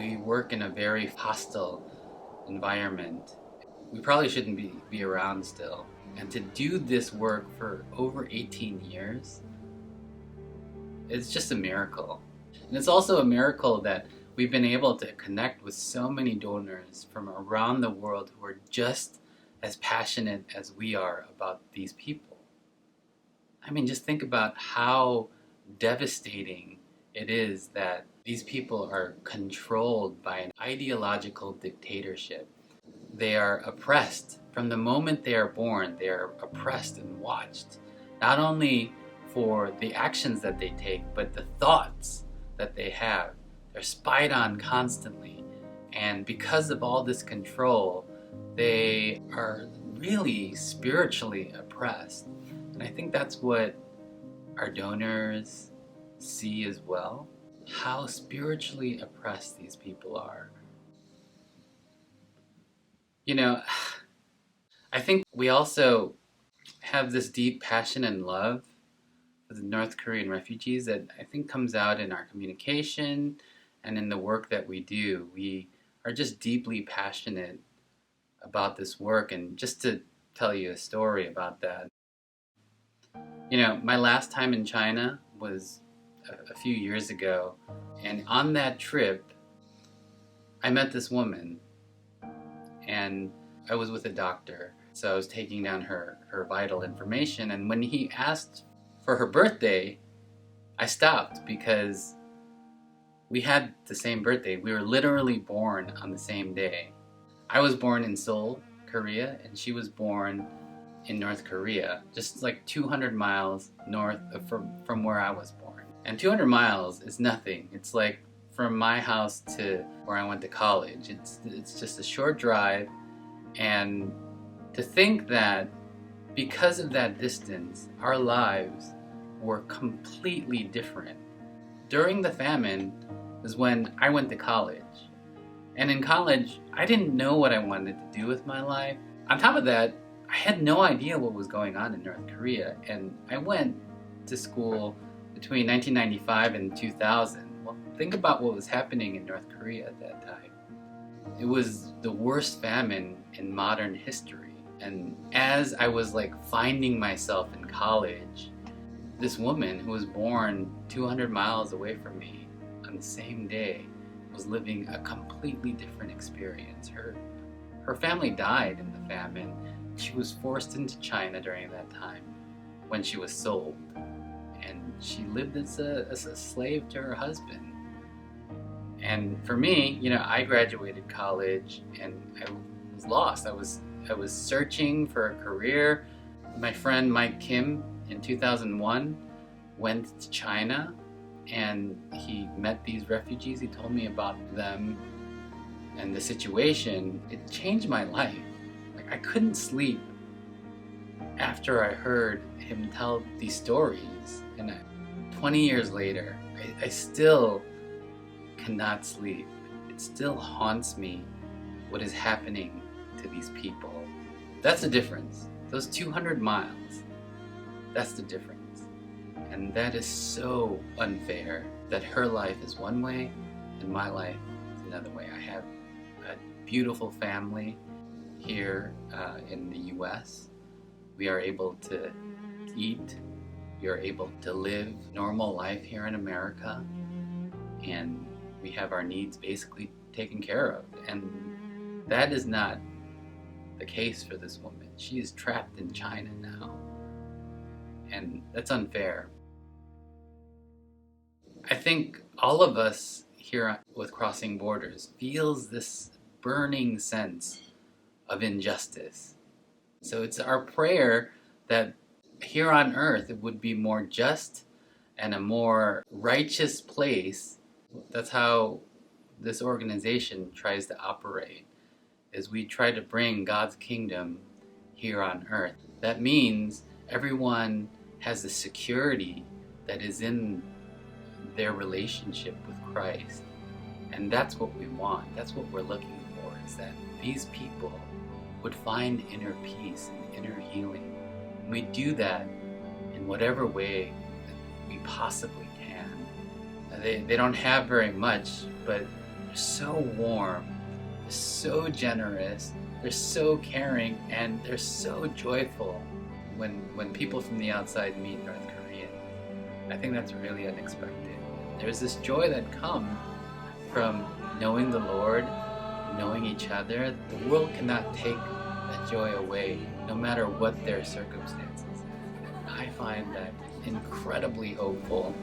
We work in a very hostile environment. We probably shouldn't be around still. And to do this work for over 18 years, it's just a miracle. And it's also a miracle that we've been able to connect with so many donors from around the world who are just as passionate as we are about these people. I mean, just think about how devastating it is that these people are controlled by an ideological dictatorship. They are oppressed. From the moment they are born, they are oppressed and watched, not only for the actions that they take, but the thoughts that they have. They're spied on constantly. And because of all this control, they are really spiritually oppressed. And I think that's what our donors see as well, how spiritually oppressed these people are. You know, I think we also have this deep passion and love for the North Korean refugees that I think comes out in our communication and in the work that we do. We are just deeply passionate about this work. And just to tell you a story about that, you know, my last time in China was a few years ago, and on that trip I met this woman, and I was with a doctor, so I was taking down her vital information, and when he asked for her birthday, I stopped because we had the same birthday. We were literally born on the same day. I was born in Seoul, Korea, and she was born in North Korea, just like 200 miles north from where I was born. And 200 miles is nothing. It's like from my house to where I went to college. It's just a short drive, and to think that because of that distance, our lives were completely different. During the famine was when I went to college. And in college, I didn't know what I wanted to do with my life. On top of that, I had no idea what was going on in North Korea. And I went to school between 1995 and 2000. Well, think about what was happening in North Korea at that time. It was the worst famine in modern history. And as I was like finding myself in college, this woman who was born 200 miles away from me on the same day was living a completely different experience. Her family died in the famine. She was forced into China during that time when she was sold. And she lived as a slave to her husband. And for me, you know, I graduated college and I was lost. I was searching for a career. My friend Mike Kim in 2001 went to China and he met these refugees. He told me about them and the situation. It changed my life. Like, I couldn't sleep after I heard him tell these stories. And 20 years later, I still cannot sleep. It still haunts me what is happening to these people. That's the difference. Those 200 miles, that's the difference. And that is so unfair that her life is one way and my life is another way. I have a beautiful family here in the US. We are able to eat. We are able to live normal life here in America. And we have our needs basically taken care of. And that is not the case for this woman. She is trapped in China now. And that's unfair. I think all of us here with Crossing Borders feels this burning sense of injustice. So it's our prayer that here on earth it would be more just and a more righteous place. That's how this organization tries to operate, is we try to bring God's kingdom here on earth. That means everyone has the security that is in their relationship with Christ. And that's what we want. That's what we're looking for, is that these people would find inner peace and inner healing. And we do that in whatever way that we possibly can. They don't have very much, but they're so warm, they're so generous, they're so caring, and they're so joyful. When people from the outside meet North Korean, I think that's really unexpected. There's this joy that comes from knowing the Lord, knowing each other. The world cannot take that joy away, no matter what their circumstances. I find that incredibly hopeful.